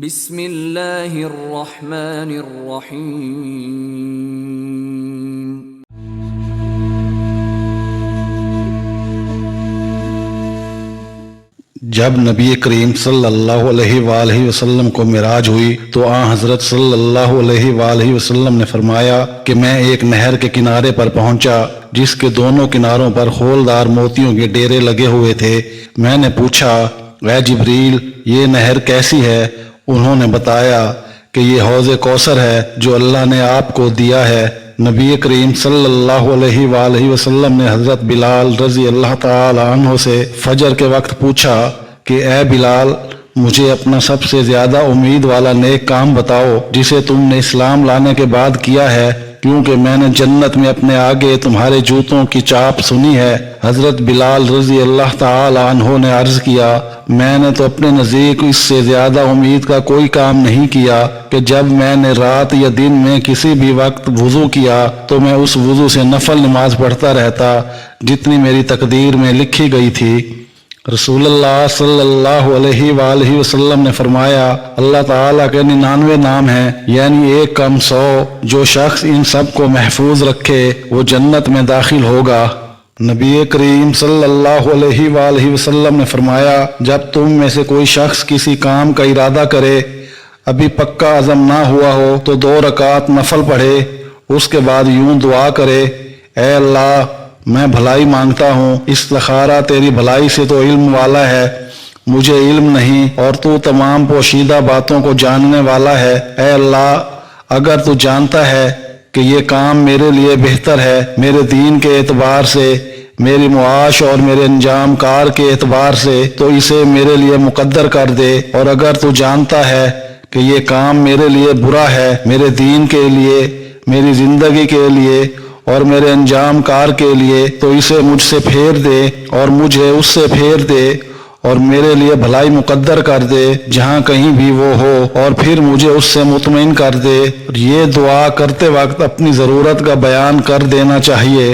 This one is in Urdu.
بسم اللہ الرحمن الرحیم۔ جب نبی کریم صلی اللہ علیہ وآلہ وسلم کو معراج ہوئی تو آن حضرت صلی اللہ علیہ وآلہ وسلم نے فرمایا کہ میں ایک نہر کے کنارے پر پہنچا جس کے دونوں کناروں پر خولدار موتیوں کے ڈیرے لگے ہوئے تھے۔ میں نے پوچھا، اے جبریل، یہ نہر کیسی ہے؟ انہوں نے بتایا کہ یہ حوض کوثر ہے جو اللہ نے آپ کو دیا ہے۔ نبی کریم صلی اللہ علیہ وآلہ وسلم نے حضرت بلال رضی اللہ تعالی عنہ سے فجر کے وقت پوچھا کہ اے بلال، مجھے اپنا سب سے زیادہ امید والا نیک کام بتاؤ جسے تم نے اسلام لانے کے بعد کیا ہے، کیونکہ میں نے جنت میں اپنے آگے تمہارے جوتوں کی چاپ سنی ہے۔ حضرت بلال رضی اللہ تعالی عنہ نے عرض کیا، میں نے تو اپنے نزدیک اس سے زیادہ امید کا کوئی کام نہیں کیا کہ جب میں نے رات یا دن میں کسی بھی وقت وضو کیا تو میں اس وضو سے نفل نماز پڑھتا رہتا جتنی میری تقدیر میں لکھی گئی تھی۔ رسول اللہ صلی اللہ علیہ وآلہ وسلم نے فرمایا، اللہ تعالیٰ کے 99 نام ہیں، یعنی 1 کم 100۔ جو شخص ان سب کو محفوظ رکھے وہ جنت میں داخل ہوگا۔ نبی کریم صلی اللہ علیہ وآلہ وسلم نے فرمایا، جب تم میں سے کوئی شخص کسی کام کا ارادہ کرے، ابھی پکا عزم نہ ہوا ہو تو 2 رکعت نفل پڑھے، اس کے بعد یوں دعا کرے، اے اللہ، میں بھلائی مانگتا ہوں، استخارہ تیری بھلائی سے تو علم والا ہے، مجھے علم نہیں اور تو تمام پوشیدہ باتوں کو جاننے والا ہے۔ اے اللہ، اگر تو جانتا ہے کہ یہ کام میرے لیے بہتر ہے، میرے دین کے اعتبار سے، میری معاش اور میرے انجام کار کے اعتبار سے، تو اسے میرے لیے مقدر کر دے، اور اگر تو جانتا ہے کہ یہ کام میرے لیے برا ہے، میرے دین کے لیے، میری زندگی کے لیے اور میرے انجام کار کے لیے، تو اسے مجھ سے پھیر دے اور مجھے اس سے پھیر دے اور میرے لیے بھلائی مقدر کر دے جہاں کہیں بھی وہ ہو، اور پھر مجھے اس سے مطمئن کر دے۔ یہ دعا کرتے وقت اپنی ضرورت کا بیان کر دینا چاہیے۔